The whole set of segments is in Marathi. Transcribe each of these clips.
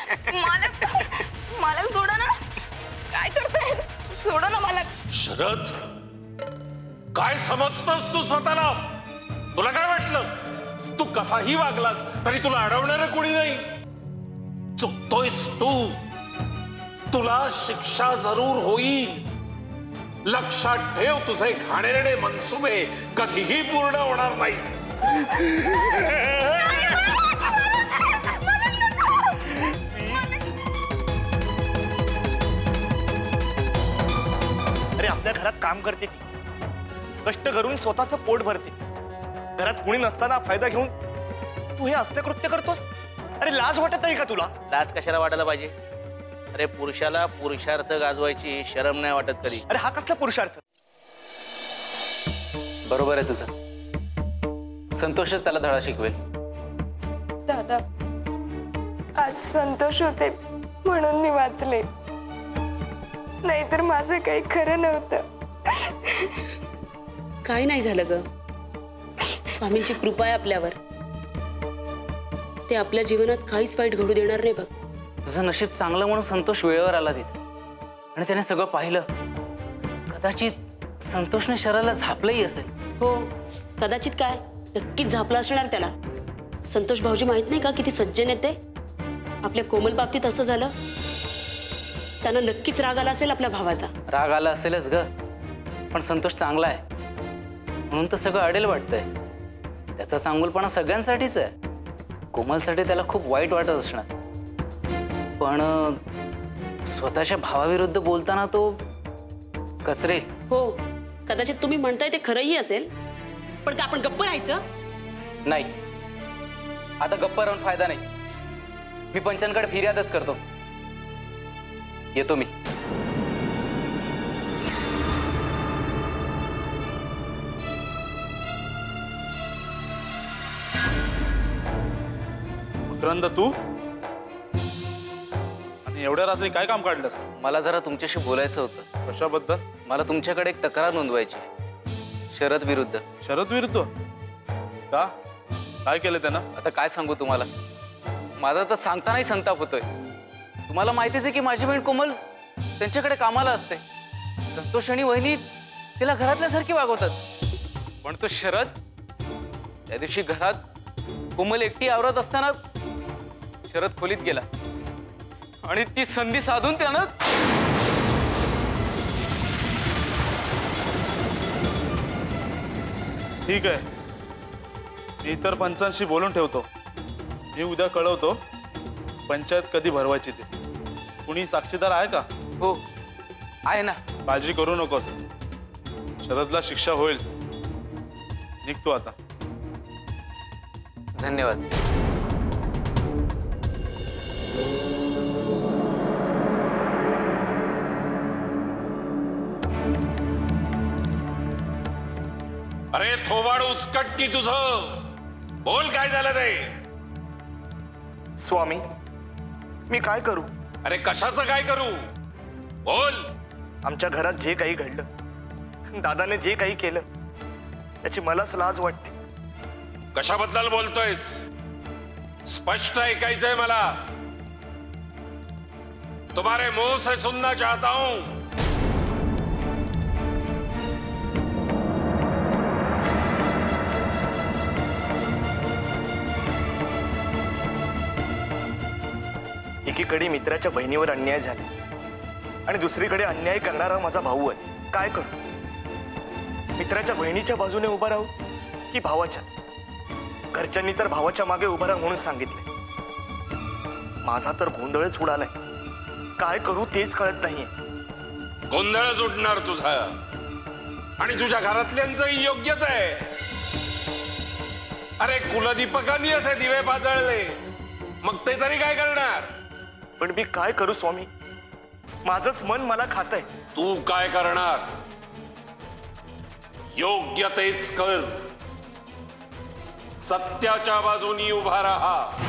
मालक मालक सोडा ना, काय करताय? सोडा ना मालक. शरद, काय समजतोस तू स्वतःला? तुला काय वाटलं तू कसाही वागलास तरी तुला अडवणार कोणी नाही? चुकतोयस तू. तुला शिक्षा जरूर होईल. लक्षात ठेव, तुझे घाणेरडे मनसुबे कधीही पूर्ण होणार नाहीत. अरे आपल्या घरात काम करते ती, कष्ट करून स्वतःचं पोट भरते. घरात कुणी नसताना फायदा घेऊन तू हे असते कृत्य करतोस. अरे लाज वाटत नाही का तुला? लाज कशाला वाटायला पाहिजे? अरे पुरुषाला पुरुषार्थ गाजवायची शरम नाही वाटत कधी? अरे हा कसला पुरुषार्थ? बरोबर आहे तुझं. संतोषच त्याला धडा शिकवेल. दादा, आज संतोष होते म्हणून मी वाचले, नाहीतर माझं काही खरं नव्हतं. काही नाही झालं ग. स्वामींची कृपा आहे आपल्यावर. ते आपल्या जीवनात काहीच वाईट घडू देणार नाही बघ. तुझं नशीब चांगलं म्हणून संतोष वेळेवर आला तिथे आणि त्याने सगळं पाहिलं. कदाचित संतोषने शरदला झापलंही असेल. हो, कदाचित काय, नक्कीच झापलं असणार त्याला. संतोष भाऊजी माहित नाही का किती सज्जन आहेत ते? आपल्या कोमल बाबतीत असं झालं, त्यांना नक्कीच राग आला असेल आपल्या भावाचा. राग आला असेलच ग, पण संतोष चांगला आहे म्हणून तर सगळं अडेल वाटतंय. त्याचा चांगुलपणा सगळ्यांसाठीच आहे. कोमलसाठी त्याला खूप वाईट वाटत असणार, पण स्वतःच्या भावाविरुद्ध बोलताना तो कचरे. हो, कदाचित तुम्ही म्हणताय ते खरंही असेल, पण का आपण गप्प राहायचं? नाही, आता गप्प राहून फायदा नाही. मी पंचांकडे फिर्यादच करतो. येतो मी. मकरंद, तू आणि एवढ्या रात्री काय काम काढलंस? मला जरा तुमच्याशी बोलायचं होतं. कशाबद्दल? मला तुमच्याकडे एक तक्रार नोंदवायची, शरद विरुद्ध. शरद विरुद्ध? का? काय केलं त्यानं? आता काय सांगू तुम्हाला, माझा तर सांगतानाही संताप होतोय. तुम्हाला माहितीच आहे की माझी बहीण कोमल त्यांच्याकडे कामाला असते. संतोष आणि वहिनी तिला घरातल्यासारखी वागवतात, पण तो शरद त्या दिवशी घरात कोमल एकटी आवरत असताना शरद खोलीत गेला आणि ती संधी साधून त्यानं ठीक आहे, मी इतर पंचांशी बोलून ठेवतो. मी उद्या कळवतो पंचायत कधी भरवायची ते. कुणी साक्षीदार आहे का? हो आहे ना. काळजी करू नकोस, शरदला शिक्षा होईल. निघतो आता. धन्यवाद. अरे थोबाड उचकटती तुझं. बोल, काय झालं ते? स्वामी, मी काय करू? अरे कशाचं काय करू? बोल. आमच्या घरात जे काही घडलं, दादाने जे काही केलं, त्याची मलाच लाज वाटते. कशाबद्दल बोलतोयस? स्पष्ट ऐकायचंय मला. तुम्हारे मुंह से सुनना चाहता हूं. एकीकडे मित्राच्या बहिणीवर अन्याय झाला आणि दुसरीकडे अन्याय करणारा माझा भाऊ आहे. काय करू? मित्राच्या बहिणीच्या बाजूने उभा राहू की भावाच्या? घरच्यांनी तर भावाच्या मागे उभा राहा म्हणून सांगितलंय. माझा तर गोंधळच उडालाय. काय करू तेच कळत नाहीये. गोंधळच उडणार तुझा, आणि तुझ्या घरातल्यांचंही योग्यच आहे. अरे कुलदीपकांनी असे दिवे पाजळले, मग ते तरी काय करणार? पण मी काय करू स्वामी? माझंच मन मला खातंय. तू काय करणार? योग्य तेच कर. सत्याच्या बाजूनी उभा राहा.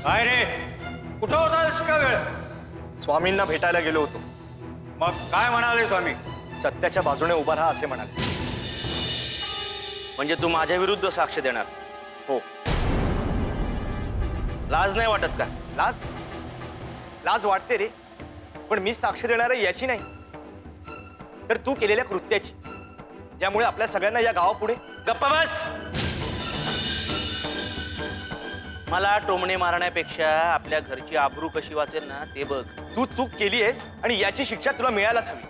काय रे, कुठं होता इतका वेळ? स्वामींना भेटायला गेलो होतो. मग काय म्हणाले स्वामी? सत्याच्या बाजूने उभा राहा असे म्हणाले. म्हणजे तू माझ्या विरुद्ध साक्ष देणार? हो. लाज नाही वाटत का? लाज लाज वाटते रे, पण मी साक्ष देणार आहे याची नाही, तर तू केलेल्या कृत्याची, ज्यामुळे आपल्या सगळ्यांना या गावापुढे. गप्पा बस. मला टोमणे मारण्यापेक्षा आपल्या घरची आबरू कशी वाचेल ना ते बघ. तू चूक केली आहेस आणि याची शिक्षा तुला मिळायलाच हवी.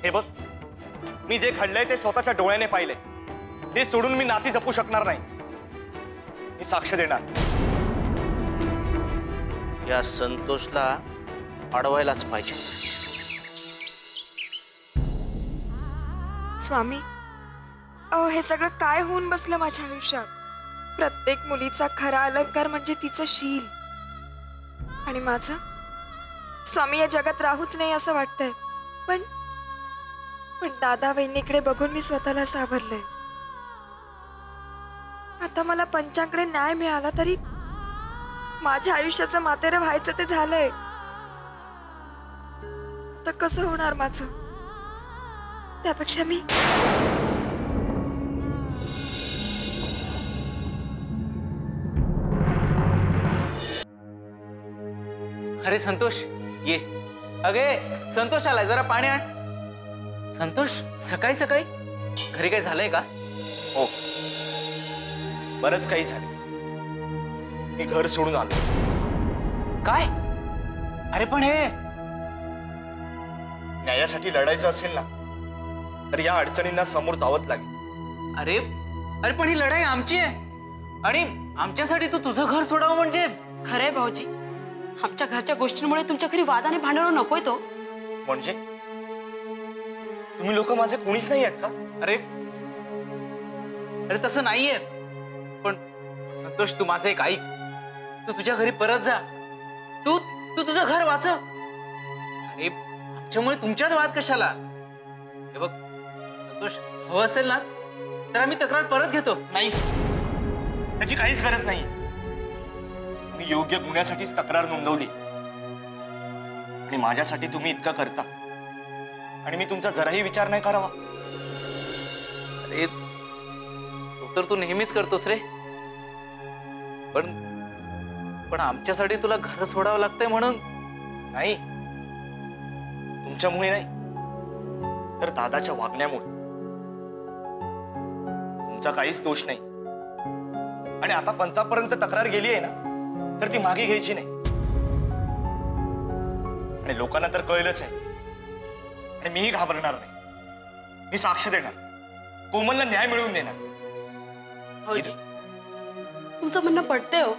हे बघ, मी जे घडलंय ते स्वतःच्या डोळ्याने पाहिलंय. ते सोडून मी नाती जपू शकणार नाही. मी साक्ष देणार. या संतोषला अडवायलाच पाहिजे. स्वामी, अहो हे सगळं काय होऊन बसलं माझ्या आयुष्यात. प्रत्येक मुलीचा खरा अलंकार म्हणजे तिचं शील, आणि माझं स्वामी या जगात राहूच नाही असं वाटतंय. पण दादा वहिनीकडे बघून मी स्वतःला सावरलंय. आता मला पंचांकडे न्याय मिळाला तरी माझ्या आयुष्याचं मातेरं व्हायचं ते झालंय. आता कसं होणार माझं? त्यापेक्षा मी अरे संतोष, ये. अगे संतोष आलाय, जरा पाणी आण. संतोष, सकाळी सकाळी घरी काय झालंय का? हो, बरंच काही झालं. मी घर सोडून आलो. काय? अरे पण हे न्यायासाठी लढायचं असेल ना, तर या अडचणींना समोर जावंच लागेल. अरे अरे पण ही लढाई आमची आहे, आणि आमच्यासाठी तू तुझं घर सोडावं म्हणजे? खरंय भाऊजी, आमच्या घरच्या गोष्टींमुळे तुमच्या घरी वादाने भांडण नकोय तो. म्हणजे तुम्ही लोक माझे कोणीच नाही आहेत का? अरे अरे तसं नाहीये. पण संतोष, तू माझं एक ऐक. तू तुझ्या घरी परत जा. तू तू तुझं घर वाचव. अरे आमच्यामुळे तुमच्यात वाद कशाला? हे बघ संतोष, हवं असेल ना तर आम्ही तक्रार परत घेतो. नाही, त्याची काहीच गरज नाही. मी योग्य गुन्ह्यासाठीच तक्रार नोंदवली, आणि माझ्यासाठी तुम्ही इतकं करता आणि मी तुमचा जराही विचार नाही करावा? अरे तर तू नेहमीच करतोस रे. पण आमच्यासाठी तुला घर सोडावं लागतंय म्हणून? नाही, तुमच्यामुळे नाही, तर दादाच्या वागण्यामुळे. तुमचा काहीच दोष नाही, आणि आता पंचापर्यंत तक्रार गेली आहे ना, तर ती मागे घ्यायची नाही. आणि लोकांना तर कळलंच आहे, आणि मीही घाबरणार नाही. मी साक्ष देणार, कोमलला न्याय मिळवून देणार. भाऊजी, तुमचं म्हणणं पडतंय हो,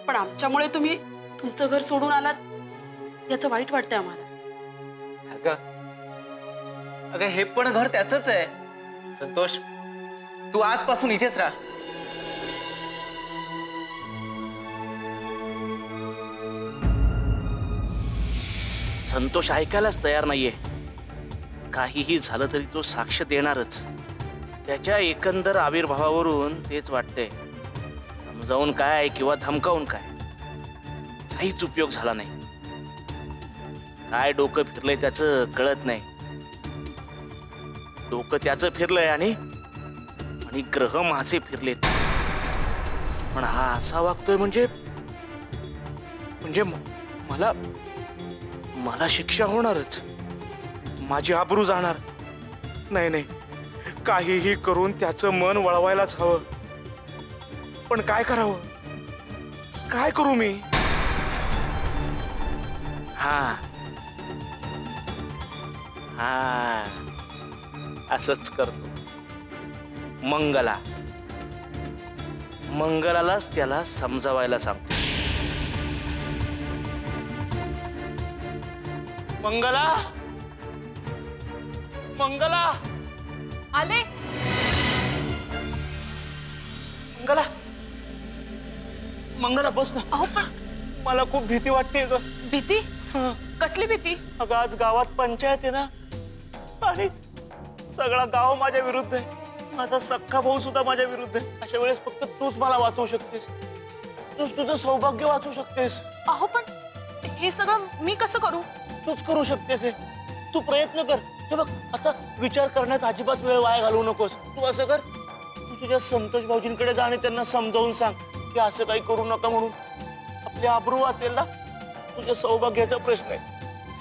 पण आमच्यामुळे तुम्ही तुमचं घर सोडून आलात याचं वाईट वाटतंय आम्हाला. अगं हे पण घर त्याचंच आहे. संतोष, तू आजपासून इथेच राहा. संतोष ऐकायलाच तयार नाहीये. काहीही झालं तरी तो साक्ष देणारच. त्याच्या एकंदर आविर्भावावरून तेच वाटतंय. समजावून काय किंवा धमकावून काय, काहीच उपयोग झाला नाही. काय डोकं फिरलंय त्याचं कळत नाही. डोकं त्याचं फिरलंय आणि ग्रह माझे फिरलेत. पण हा असा वागतोय म्हणजे मला मला शिक्षा होणारच. माझी आबरू जाणार. नाही नाही, काहीही करून त्याचं मन वळवायलाच हवं. पण काय करावं? काय करू मी? हा हा असंच करतो. मंगलालाच त्याला समजावायला सांगतो. मंगला, मंगला आले. मंगला, मंगला बस ना. अहो पण मला खूप भीती वाटते ग. भीती? कसली भीती? अगं आज गावात पंचायत आहे ना, आणि सगळा गाव माझ्या विरुद्ध आहे. माझा सख्खा भाऊ सुद्धा माझ्या विरुद्ध आहे. अशा वेळेस फक्त तूच मला वाचवू शकतेस. तूच तुझं सौभाग्य वाचू शकतेस. अहो पण हे सगळं मी कसं करू? तूच करू शकतेस हे. तू प्रयत्न कर. हे बघ, आता विचार करण्यात अजिबात वेळ वाया घालवू नकोस. तू असं कर, तू तुझ्या संतोष भाऊजींकडे जा आणि त्यांना समजावून सांग की असं काही करू नका म्हणून. आपली आबरू वाचेल ना. तुझ्या सौभाग्याचा प्रश्न आहे.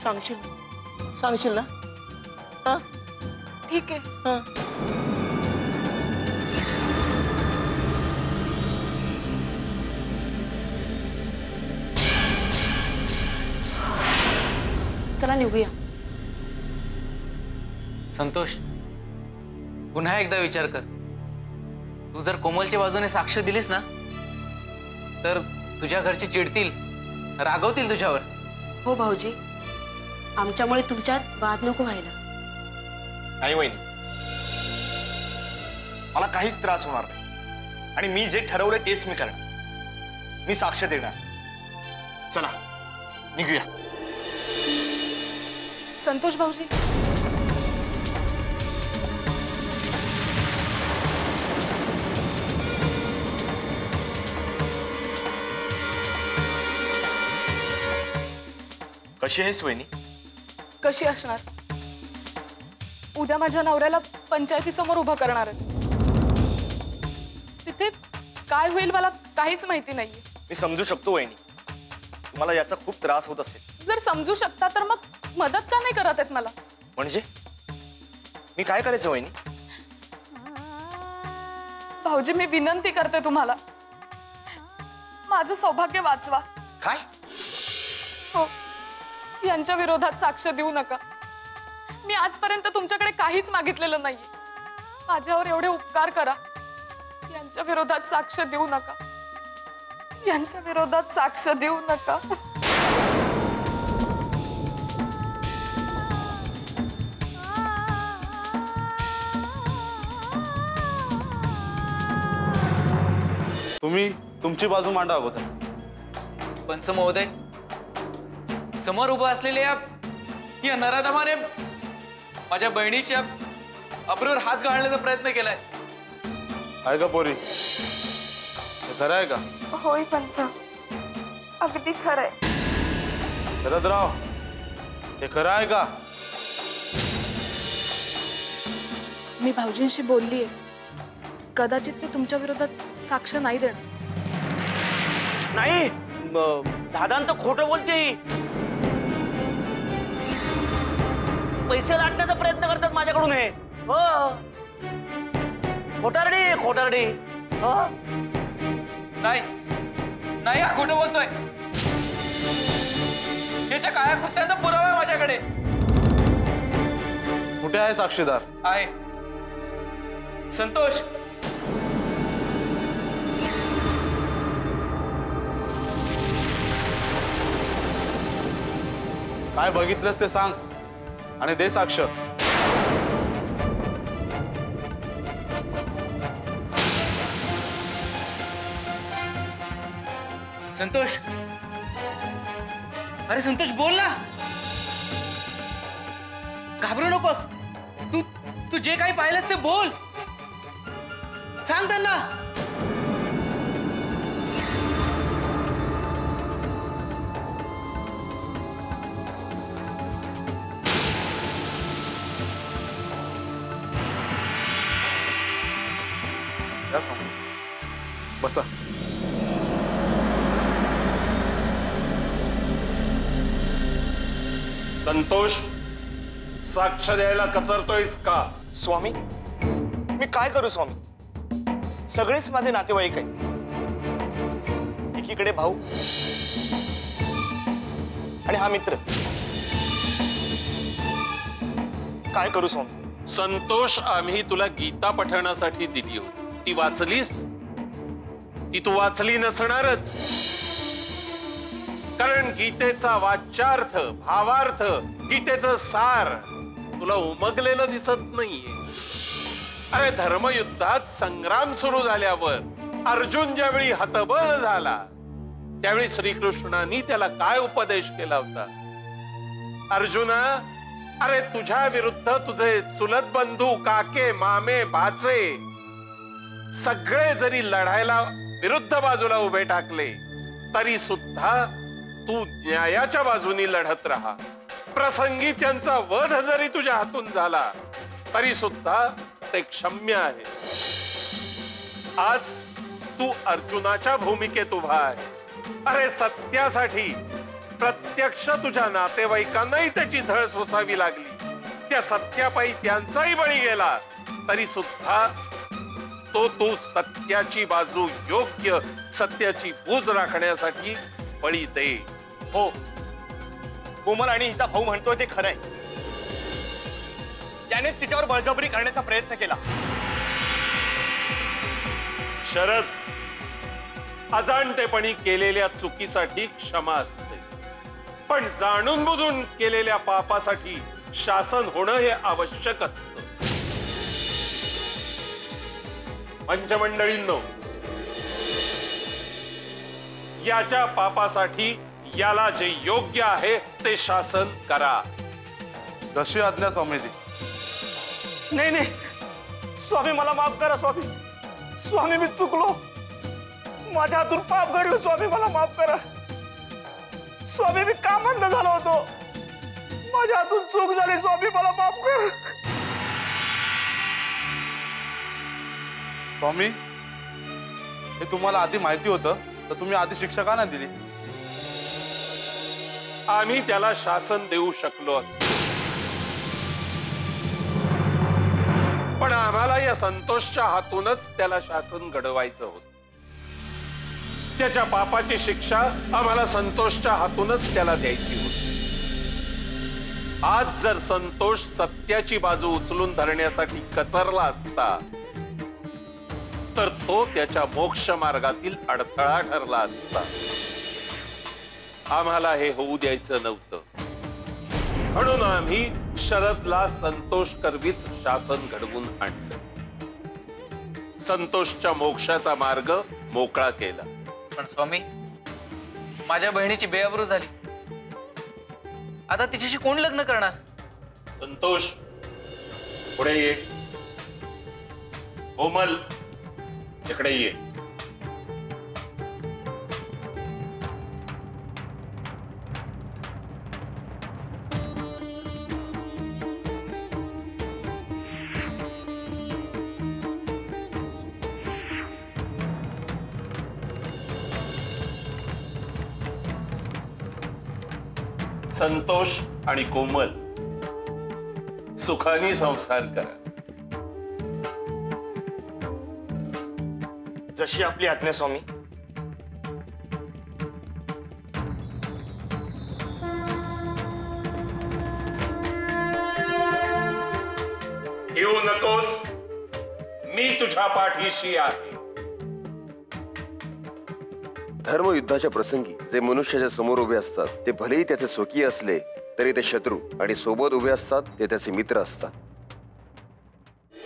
सांगशील ना? हा? ठीक आहे. हा. चला निघूया. संतोष, पुन्हा एकदा विचार कर. तू जर कोमलच्या बाजूने साक्ष दिलीस ना तर तुझ्या घरचे चिडतील, रागवतील तुझ्यावर. हो भाऊजी, आमच्यामुळे तुमच्यात वाद नको व्हायला. नाही वहिनी, मला काहीच त्रास होणार नाही आणि मी जे ठरवलंय तेच मी करणार. मी साक्ष देणार. चला निघूया. संतोष भाऊजी, कशी आहेस वहिनी? कशी असणार? उद्या माझ्या नवऱ्याला पंचायतीसमोर उभं करणार आहे. तिथे काय होईल मला काहीच माहिती नाहीये. मी समजू शकतो वहिनी, तुम्हाला याचा खूप त्रास होत असेल. जर समजू शकता तर मग मदत का नाही करत आहेत मला? म्हणजे मी काय करायचं वहिनी? भाऊजी, मी विनंती करते तुम्हाला, माझं सौभाग्य वाचवा. काय? हो, यांच्या विरोधात साक्ष देऊ नका. मी आजपर्यंत तुमच्याकडे काहीच मागितलेलं नाही. माझ्यावर एवढे उपकार करा. यांच्या विरोधात साक्ष देऊ नका. यांच्या विरोधात साक्ष देऊ नका. तुम्ही तुमची बाजू मांडा अगोदर. पंच महोदय, समोर उभं असलेल्या या नराधमाने माझ्या बहिणीच्या अब्रूवर हात घालण्याचा प्रयत्न केलाय. आहे का पोरी? हे खरं आहे का? होय पंच, अगदी खरंय. शरदराव, हे खरं आहे का? मी भाऊजींशी बोललीये. कदाचित ते तुमच्या विरोधात साक्ष नाही देणार. नाही, दादांत खोटं बोलते ही. पैसे लाटण्याचा प्रयत्न करतात माझ्याकडून हे. हो, खोटारडी. हो, नाही नाही, हा खोटं बोलतोय. याच्या काळ्या कृत्यांचा पुरावा आहे माझ्याकडे. कुठे आहे साक्षीदार? आहे संतोष. काय बघितलंस ते सांग आणि दे साक्ष. संतोष, अरे संतोष, बोल ना. घाबरू नकोस. तू जे काही पाहिलंस ते बोल. सांग त्यांना. बसा. संतोष, साक्ष द्यायला कचरतोयस का? स्वामी, मी काय करू स्वामी? सगळेच माझे नातेवाईक आहेत. एकीकडे भाऊ आणि हा मित्र. काय करू स्वामी? संतोष, आम्ही तुला गीता पठणासाठी दिली होती. ती वाचलीस? ती तू वाचली नसणारच, कारण गीतेचा वाच्यार्थ, भावार्थ, गीतेचं सार तुला उमगलेलं दिसत नाहीये. अरे, धर्मयुद्धात संग्राम सुरू झाल्यावर अर्जुन ज्यावेळी हतबल झाला त्यावेळी श्रीकृष्णांनी त्याला काय उपदेश केला होता? अर्जुना, अरे तुझ्या विरुद्ध तुझे चुलत बंधू, काके, मामे, भाचे सगळे जरी लढायला विरुद्ध बाजूला उभे टाकले तरी सुद्धा तू न्यायाच्या बाजूनी लढत राहा. प्रसंगी त्यांचा वध जरी तुझ्या हातून झाला तरी सुद्धा ते क्षम्य आहे. आज तू अर्जुनाच्या भूमिकेत उभा आहे. अरे सत्यासाठी प्रत्यक्ष तुझ्या नातेवाईकांनाही त्याची झळ सोसावी लागली. त्या सत्यापायी त्यांचाही बळी गेला तरी सुद्धा तू सत्याची बाजू योग्य, सत्याची बूज राखण्यासाठी बळी दे. हो, कोमल आणि हिचा भाऊ म्हणतोय ते खरंय. त्यानेच तिच्यावर बळजबरी करण्याचा प्रयत्न केला. शरद, अजाणतेपणी केलेल्या चुकीसाठी क्षमा असते, पण जाणून बुजून केलेल्या पापासाठी शासन होणं हे आवश्यक असतं. पंचमंडळींनो, याच्या पापासाठी याला जे योग्य आहे ते शासन करा. जशी आज्ञा स्वामीजी. नाही नाही स्वामी, मला माफ करा स्वामी. स्वामी मी चुकलो, माझ्या हातून पाप घडलं. स्वामी मला माफ करा. स्वामी मी कामंद झालो होतो, माझ्या हातून चूक झाली. स्वामी मला माफ करा. स्वामी, हे तुम्हाला आधी माहिती होतं तर तुम्ही आधी शिक्षा का नाही दिली? आम्ही त्याला शासन देऊ शकलो असतो, पण आम्हाला या संतोषच्या हातूनच त्याला शासन घडवायचं होतं. त्याच्या पापाची शिक्षा आम्हाला संतोषच्या हातूनच त्याला द्यायची होती. आज जर संतोष सत्याची बाजू उचलून धरण्यासाठी कचरला असता तर तो त्याच्या मोक्ष मार्गातील अडथळा ठरला असता. आम्हाला हे होऊ द्यायचं नव्हतं, म्हणून आम्ही शरदला संतोष करवीच शासन घडवून आणलं. संतोषच्या मोक्षाचा मार्ग मोकळा केला. पण स्वामी, माझ्या बहिणीची बेअब्रू झाली. आता तिच्याशी कोण लग्न करणार? संतोष, पुढे ये. कोमल, इकडे ये. संतोष आणि कोमल सुखाने संसार करा. जशी आपली आज्ञा स्वामी. येऊ नकोस, मी तुझ्या पाठीशी आहे. धर्मयुद्धाच्या प्रसंगी जे मनुष्याच्या समोर उभे असतात ते भलेही त्याचे स्वकीय असले तरी ते शत्रू, आणि सोबत उभे असतात ते त्याचे मित्र असतात.